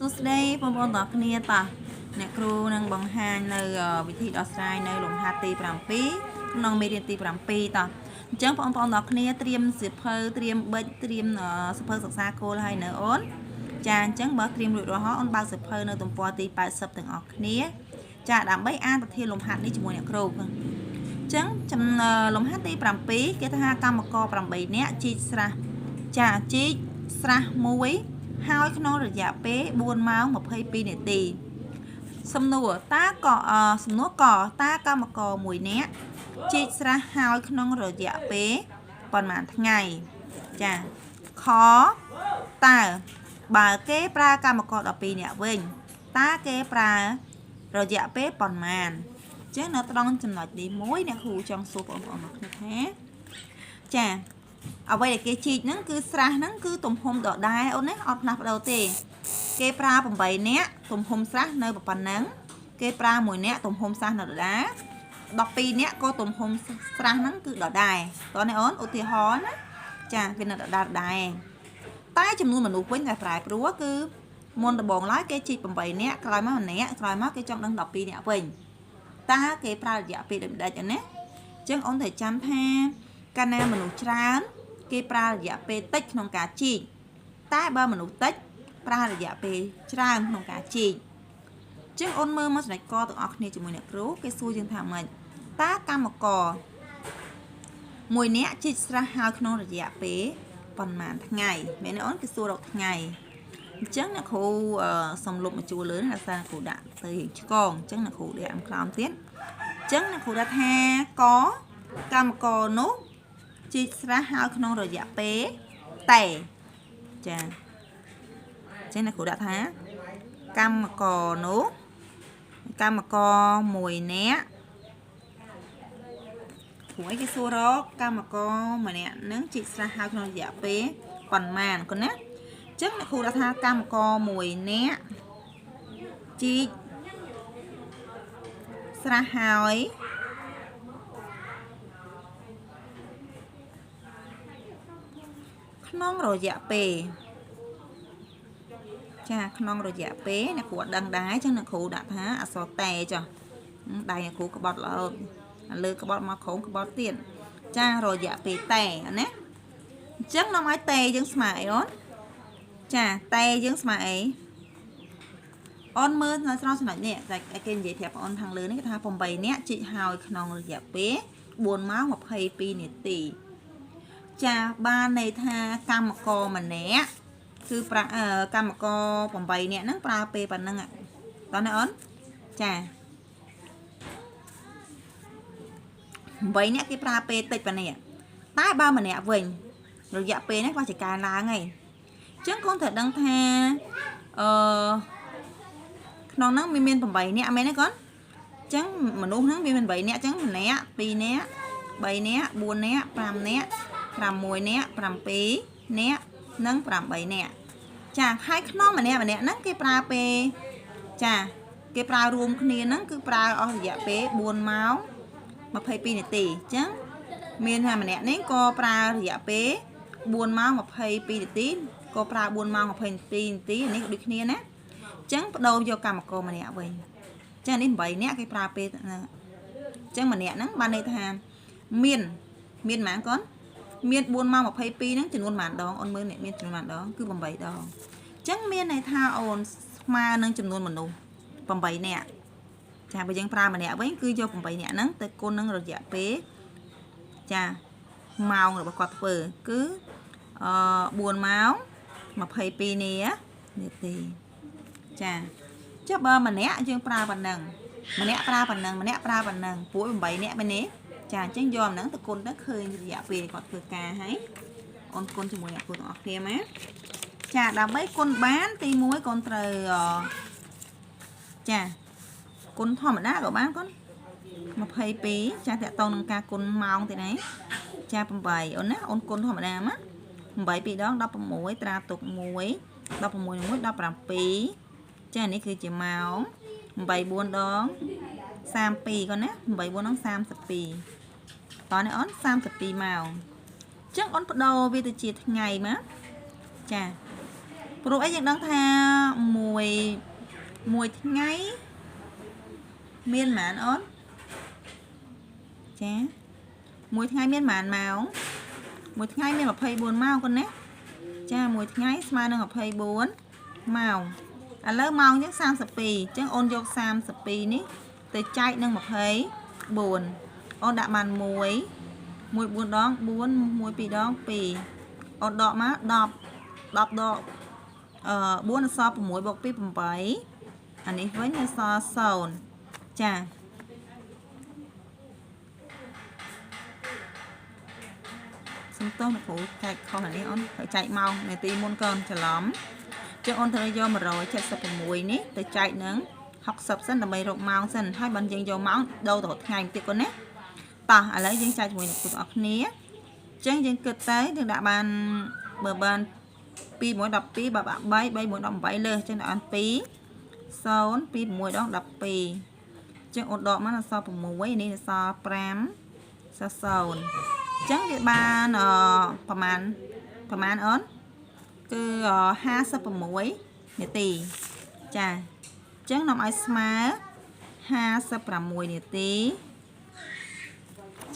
សួស្តីបងប្អូនទាំងគ្នាតោះអ្នកគ្រូនឹងបង្ហាញនៅវិធីដោះស្រាយនៅលំហាត់ទី7ក្នុងមេរៀនទី7តោះអញ្ចឹងបងប្អូនទាំងគ្នាត្រៀមសៀវភៅត្រៀមប៊ិចត្រៀមសៀវភៅសិក្សាគោលហើយនៅអូនចាអញ្ចឹងបើត្រៀមរួចរាល់ហើយអូនបើកសៀវភៅនៅទំព័រទី80ទាំងអស់គ្នាចាដើម្បីអានប្រធានលំហាត់នេះជាមួយអ្នកគ្រូអញ្ចឹងលំហាត់ទី7គេថាកម្មករ8នាក់ជីកស្រះចាជីកស្រះមួយហើយក្នុងរយៈពេល4ម៉ោង22នាទីសំណួរតើតើកម្មករ1នាក់ជីកស្រះហើយក្នុងរយៈពេលប៉ុន្មានថ្ងៃចាខតើបើគេប្រើកម្មករ12នាក់វិញតើគេប្រើរយៈពេលប៉ុន្មានអញ្ចឹងនៅត្រង់ចំណុចទី1អ្នកគ្រូចង់សួរបងប្អូនគ្នាថាចាអ្វីដែលគេជីកហ្នឹងគឺស្រះហ្នឹងគឺទំហំដដែលអូនណាអត់ផ្លាស់ប្ដូរទេគេប្រើ8នាក់ទំហំស្រះនៅប៉ុណ្ណឹងគេប្រើ1នាក់ទំហំស្រះនៅដដែល12នាក់ក៏ទំហំស្រះហ្នឹងគឺដដែលតោះនេះអូនឧទាហរណ៍ណាចាវានៅដដែលដែរតែចំនួនមនុស្សវិញតែប្រែប្រួលគឺមុនដំបូងឡើយគេជីក8នាក់ក្រោយមកម្នាក់ក្រោយមកគេចង់ដឹង12នាក់វិញតើគេប្រើរយៈពេលដូចម្ដេចអូនណាអញ្ចឹងអូនត្រូវចាំថាកាលណាមនុស្សច្រើនគេប្រើរយៈពេលតិចក្នុងការជីកតែបើមនុស្សតិចប្រើរយៈពេលច្រើនក្នុងការជីកអញ្ចឹងអូនមើលមកចំណុចកទាំងអស់គ្នាជាមួយអ្នកគ្រូគេសួរយើងថាម៉េចតើកម្មករ1នាក់ជីកស្រះហើយក្នុងរយៈពេលប៉ុន្មានថ្ងៃមែនទេអូនគេសួររកថ្ងៃអញ្ចឹងអ្នកគ្រូសំលុបមកជួរលើនេះអាសាគ្រូដាក់ទៅរៀងឆ្កងអញ្ចឹងអ្នកគ្រូដាក់អំក្រោមទៀតអញ្ចឹងអ្នកគ្រូដាក់ថាកកម្មករនោះជីកស្រះហើយក្នុងរយៈពេលតែចាអញ្ចឹងអ្នកគ្រូដាក់ថាកម្មករនោះកម្មករ1នាក់ព្រោះអីគេសួររកកម្មករម្នាក់នឹងជីកស្រះហើយក្នុងរយៈពេលប៉ុន្មានកូនណាអញ្ចឹងអ្នកគ្រូដាក់ថាកម្មករ1នាក់ជីកស្រះហើយក្នុងរយៈពេលចាក្នុងរយៈពេលអ្នកគ្រូអត់ដឹងដែរអញ្ចឹងអ្នកគ្រូដាក់ថាអក្សរតែចុះដៃអ្នកគ្រូក្បត់រហូតលើក្បត់មកក្រោមក្បត់ទៀតចារយៈពេលតែណាអញ្ចឹងនាំឲ្យតែយើងស្មើអីអូនចាតែយើងស្មើអីអូនមើលនៅត្រង់ចំណុចនេះតែគេនិយាយប្រាប់បងអូនខាងលើនេះគេថា8នាក់ជីកហើយក្នុងរយៈពេល4ម៉ោង22នាទីចាបានន័យថាកម្មករម្នាក់គឺកម្មករ8នាក់ហ្នឹងប្រើពេលប៉ុណ្ណឹងតោះណាអូនចា8នាក់គេប្រើពេលតិចប៉ុណ្ណេះតែបើម្នាក់វិញរយៈពេលហ្នឹងក៏ជាការឡើងហើយអញ្ចឹងកូនត្រូវដឹងថាក្នុងហ្នឹងមាន8នាក់មែនទេកូនអញ្ចឹងមនុស្សហ្នឹងមាន8នាក់អញ្ចឹងម្នាក់2នាក់3នាក់4នាក់5នាក់6នាក់7នាក់និង8នាក់ចាហើយក្នុងម្នាក់ហ្នឹងគេប្រើពេលចាគេប្រើរួមគ្នាហ្នឹងគឺប្រើអស់រយៈពេល4ម៉ោង22នាទីអញ្ចឹងមានថាម្នាក់នេះក៏ប្រើរយៈពេល4ម៉ោង22នាទីក៏ប្រើ4ម៉ោង22នាទីនេះដូចគ្នាណាអញ្ចឹងបដូរយកកម្មករម្នាក់វិញអញ្ចឹងនេះ8នាក់គេប្រើពេលអញ្ចឹងម្នាក់ហ្នឹងបានន័យថាមានប៉ុន្មានកូនមាន4ម៉ោង22ហ្នឹងចំនួនប៉ុន្មានដងអូនមើលអ្នកមានចំនួនប៉ុន្មានដងគឺ8ដងអញ្ចឹងមានន័យថាអូនស្មើនឹងចំនួនមនុស្ស8នាក់ចាបើយើងប្រើម្នាក់វិញគឺយក8នាក់ហ្នឹងទៅគុណនឹងរយៈពេលចាម៉ោងរបស់គាត់ធ្វើគឺ4ម៉ោង22នាទីចាចុះបើម្នាក់យើងប្រើប៉ុណ្ណឹងម្នាក់ប្រើប៉ុណ្ណឹងម្នាក់ប្រើប៉ុណ្ណឹងពួក8នាក់មែនទេចាអញ្ចឹងយកហ្នឹងទៅគុណទៅឃើញរយៈពេលគាត់ធ្វើការហើយអូនគុណជាមួយអ្នកគ្រូទាំងអស់គ្នាមកចាដើម្បីគុណបានទី1កូនត្រូវចាគុណធម្មតាក៏បានកូន22ចាតកតងនឹងការគុណម៉ោងទេណាចា8អូនណាអូនគុណធម្មតាមក8 2ដង16ត្រាទុក1 16 1 17ចានេះគឺជាម៉ោង8 4ដង32កូនណា8 4ដង32តោះនេះអូន32ម៉ោងអញ្ចឹងអូនបដូរវាទៅជាថ្ងៃមកចាព្រោះអីយើងដឹងថា1 មួយថ្ងៃមានប៉ុន្មានអូនចាមួយថ្ងៃមានប៉ុន្មានម៉ោងមួយថ្ងៃមាន24ម៉ោងកូនណាចាមួយថ្ងៃស្មើនឹង24ម៉ោងឥឡូវម៉ោងយើង32អញ្ចឹងអូនយក32នេះទៅចែកនឹង24អូនដាក់បាន1 4ដង4 1 2ដង2អូនដកមក10 10ដក4អសល់6បូក2 8អានេះវិញអសល់0ចាសំទោសលោកគ្រូចែកខុសអានេះអូនត្រូវចែកម៉ោងនាទីមុនកូនច្រឡំចឹងអូនត្រូវយក176នេះទៅចែកនឹង60សិនដើម្បីរកម៉ោងសិនហើយបើយើងយកម៉ោងដូរទៅថ្ងៃទៀតកូនណាតោះឥឡូវយើងចែកជាមួយអ្នកគ្រូទាំងអស់គ្នាចឹងយើងគិតទៅយើងដាក់បានបើបាន2 1 12បើបាក់3 3 1 18លើចឹងដាក់បាន2 0 2 6ដង12ចឹងអូនដកមកអសល់6នេះអសល់5សល់0ចឹងវាបានប្រហែលអូនគឺ56នាទីចាចឹងនាំឲ្យស្មើ56នាទី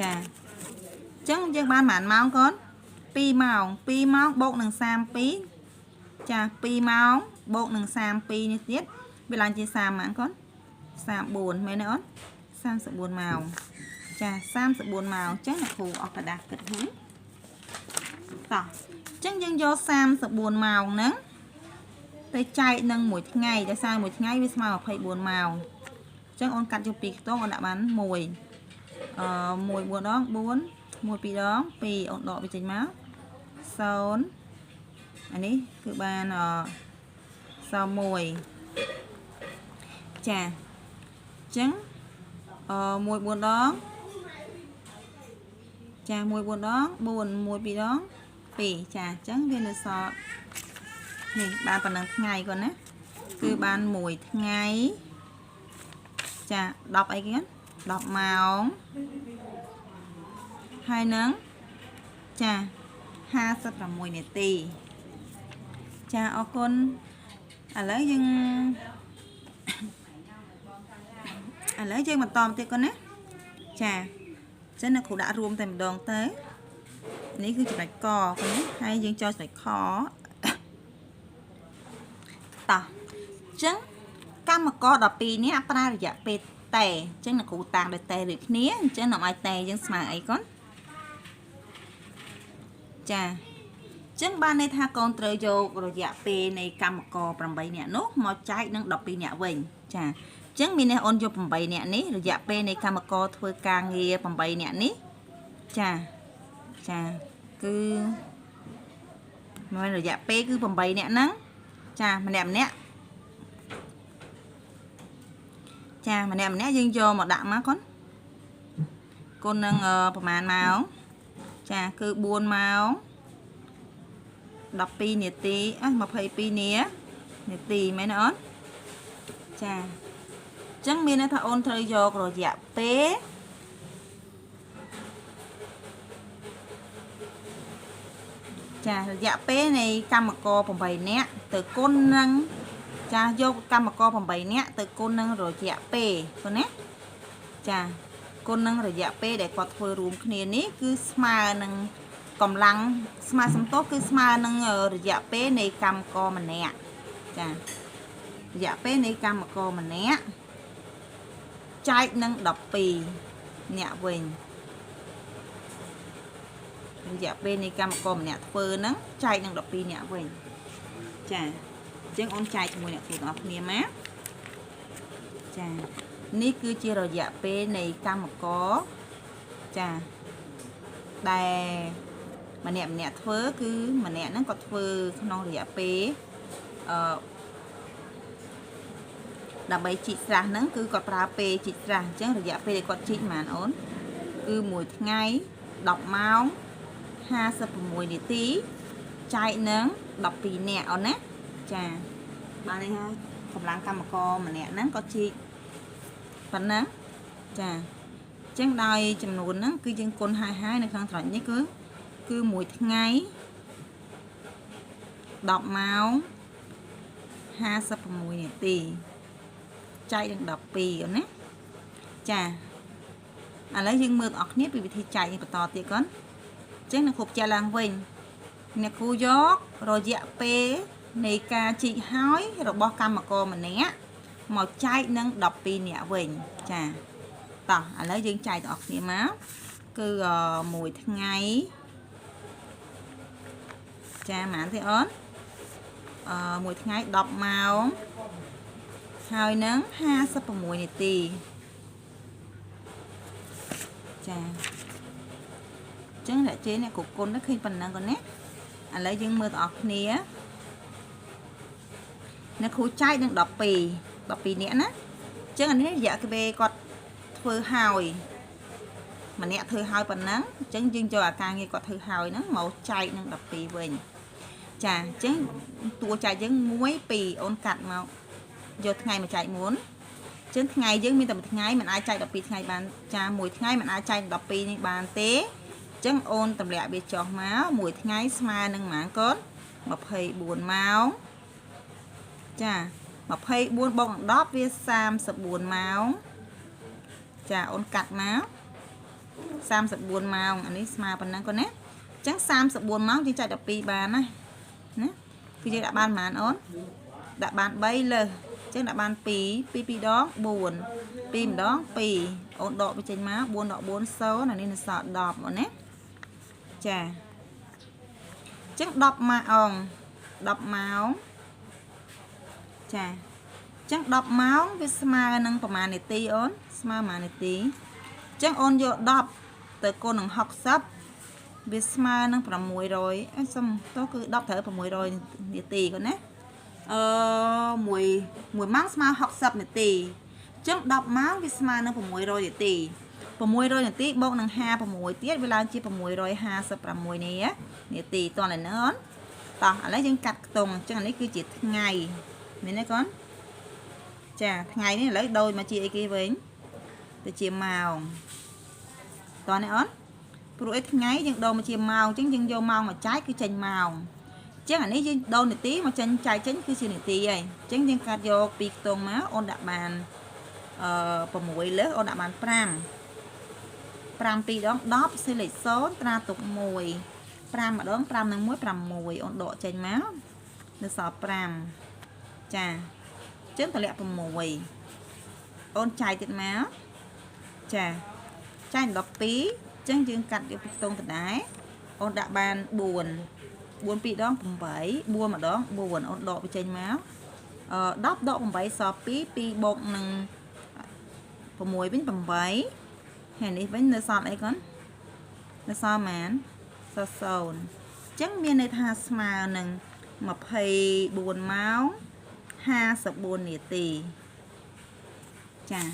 ចាចឹងយើងបានប៉ុន្មានម៉ោងកូន2ម៉ោង2ម៉ោងបូកនឹង32ចា2ម៉ោងបូកនឹង32នេះទៀតវាឡើងជា30ម៉ោងកូន34មែនទេអូន34ម៉ោងចា34ម៉ោងចឹងអ្នកគ្រូអស់กระดาษគិតហ្នឹងតោះចឹងយើងយក34ម៉ោងហ្នឹងទៅចែកនឹងមួយថ្ងៃដោយសារមួយថ្ងៃវាស្មើ24ម៉ោងចឹងអូនកាត់យក2ខ្ទង់អូនដាក់បាន1 1 4ដង4 1 2ដង2អូនដកវាចេញមក0អានេះគឺបាន01ចាចឹង1 4ដងចា1 4ដង4 1 2ដង2ចាចឹងវានៅសល់នេះបានប៉ុណ្ណឹងថ្ងៃគាត់ណាគឺបាន1ថ្ងៃចា10អីគេ10ម៉ោងហើយនឹងចា56នាទីចាអរគុណឥឡូវយើងបន្តទៀតគាត់ណាចាចឹងអ្នកគ្រូដាក់រួមតែម្ដងទៅនេះគឺចំណុចកគាត់ណាហើយយើងចូលចំណុចខតោះចឹងកម្មករ12នេះប្រើរយៈពេលតែចឹងអ្នកគ្រូតាំងដោយតែដូចគ្នាអញ្ចឹងនាំឲ្យតែយើងស្មើអីកូនចាចឹងបានន័យថាកូនត្រូវយករយៈពេលនៃកម្មករ8នាក់នោះមកចែកនឹង12នាក់វិញចាចឹងមានអ្នកអូនយក8នាក់នេះរយៈពេលនៃកម្មករធ្វើការងារ8នាក់នេះចាគឺមានរយៈពេលគឺ8នាក់ហ្នឹងចាម្នាក់យើងយកមកដាក់មកកូននឹងប្រហែលម៉ោងចាគឺ4ម៉ោង12នាទី22នាទីមែនទេអូនចាចឹងមានន័យថាអូនត្រូវយករយៈពេលចារយៈពេលនៃកម្មករ8នាក់ទៅគុណនឹងចាយកកម្មករ8នាក់ទៅគុណនឹងរយៈពេលប៉ុណ្ណាចាគុណនឹងរយៈពេលដែលគាត់ធ្វើរួមគ្នានេះគឺស្មើនឹងកម្លាំងស្មើសំទោសគឺស្មើនឹងរយៈពេលនៃកម្មករម្នាក់ចារយៈពេលនៃកម្មករម្នាក់ចែកនឹង12នាក់វិញរយៈពេលនៃកម្មករម្នាក់ធ្វើហ្នឹងចែកនឹង12នាក់វិញចាអញ្ចឹងអូនចែកជាមួយអ្នកគ្រូទាំងអស់គ្នាមកចានេះគឺជារយៈពេលនៃកម្មករចាដែលម្នាក់ធ្វើគឺម្នាក់ហ្នឹងគាត់ធ្វើក្នុងរយៈពេលដើម្បីជីកស្រះហ្នឹងគឺគាត់ប្រើពេលជីកស្រះអញ្ចឹងរយៈពេលដែលគាត់ជីកប៉ុន្មានអូនគឺ1ថ្ងៃ10ម៉ោង56នាទីចែកនឹង12នាក់អូនណាចាបាននេះហើយកម្លាំងកម្មករម្នាក់ហ្នឹងគាត់ជីកប៉ុណ្ណឹងចាអញ្ចឹងដោយចំនួនហ្នឹងគឺយើងគុណហើយនៅក្នុងត្រង់នេះគឺ1ថ្ងៃ10ម៉ោង56នាទី ចែកនឹង12ណាចាឥឡូវយើងមើលបងប្អូនគ្នាពីវិធីចែកនេះបន្តទៀតកូនអញ្ចឹងអ្នកគ្រូបញ្ជាក់ឡើងវិញអ្នកគ្រូយករយៈពេលនៃការជីកហើយរបស់កម្មករម្នាក់មកចែកនឹង12នាក់វិញចាតោះឥឡូវយើងចែកបងប្អូនគ្នាមកគឺមួយថ្ងៃចាប៉ុន្មានទេអូនមួយថ្ងៃ10ម៉ោងហើយនឹង56នាទីចាអញ្ចឹងអ្នកជេរអ្នកគគុណទៅឃើញប៉ុណ្ណឹងកូនណាឥឡូវយើងមើលបងប្អូនគ្នាអ្នកគ្រូចែកនឹង12នាក់ណាអញ្ចឹងអានេះរយៈពេលគាត់ធ្វើហើយម្នាក់ធ្វើហើយប៉ុណ្ណឹងអញ្ចឹងយើងយកអាការងារគាត់ធ្វើហើយហ្នឹងមកចែកនឹង12វិញចាអញ្ចឹងតួចែកយើង1 2អូនកាត់មកយកថ្ងៃមកចែកមុនអញ្ចឹងថ្ងៃយើងមានតែមួយថ្ងៃមិនអាចចែក12ថ្ងៃបានចាមួយថ្ងៃមិនអាចចែក12នេះបានទេអញ្ចឹងអូនតម្លាក់វាចុះមកមួយថ្ងៃស្មើនឹងប៉ុន្មានកូន24ម៉ោងចា24បូកនឹង10វា34ម៉ោងចាអូនកាត់មក34ម៉ោងអានេះស្មើប៉ុណ្ណឹងកូនណាអញ្ចឹង34ម៉ោងយើងចែក12បានណាគឺយើងដាក់បានប៉ុន្មានអូនដាក់បាន3លើសអញ្ចឹងដាក់បាន2 2ដង4 2ម្ដង2អូនដកវាចេញមក4ដក4 0អានេះនៅសល់10អូនណាចាអញ្ចឹង10ម៉ោង10ម៉ោងចាអញ្ចឹង10ម៉ោងវាស្មើនឹងប្រហែលនាទីអូនស្មើប្រហែលនាទីអញ្ចឹងអូនយក10ទៅគុណនឹង60វាស្មើនឹង600សុំតោះគឺ10ត្រូវ600នាទីកូនណាមួយម៉ោងស្មើ60នាទីអញ្ចឹង10ម៉ោងវាស្មើនឹង600នាទី600នាទីបូកនឹង56ទៀតវាឡើងជា656នាទីតោះឡើយណាអូនតោះឥឡូវយើងកាត់ខ្ទង់អញ្ចឹងអានេះគឺជាថ្ងៃមែនទេកូនចាថ្ងៃនេះឥឡូវដូរមកជាអីគេវិញទៅជាម៉ោងតោះនេះអូនព្រោះអីថ្ងៃយើងដូរមកជាម៉ោងអញ្ចឹងយើងយកម៉ោងមកចែកគឺចេញម៉ោងអញ្ចឹងអានេះយើងដូរនាទីមកចេញចែកចេញគឺជានាទីហើយអញ្ចឹងយើងកាត់យកពីខ្ទង់មកអូនដាក់បាន6លើសអូនដាក់បាន5 2ដង10សេលេខ0ត្រាទុក1 5ម្ដង5នឹង1 6អូនដកចេញមកនៅសល់5ចាអញ្ចឹងតម្លាក់6អូនចែកទៀតមកចាចែក12អញ្ចឹងយើងកាត់យកពីខ្ទង់ដដែលអូនដាក់បាន4 2ដង8 4ម្ដង4អូនដកវាចេញមក10ដក8សល់2 2បូកនឹង6វិញ8ហើយនេះវិញនៅសល់អីកូននៅសល់ប៉ុន្មានសល់0អញ្ចឹងមានន័យថាស្មើនឹង24ម៉ោង54នាទីចាអ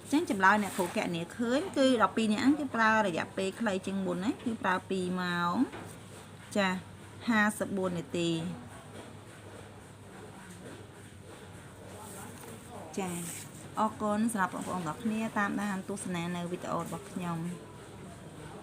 ញ្ចឹងចម្លើយអ្នកគ្រូកណនីឃើញគឺ12នាក់ហ្នឹងគឺប្រើរយៈពេលខ្លីជាងមុនណាគឺប្រើ2ម៉ោងចា54នាទីចាអរគុណសម្រាប់បងប្អូនទាំងអស់គ្នាតាមដានទស្សនានៅវីដេអូរបស់ខ្ញុំ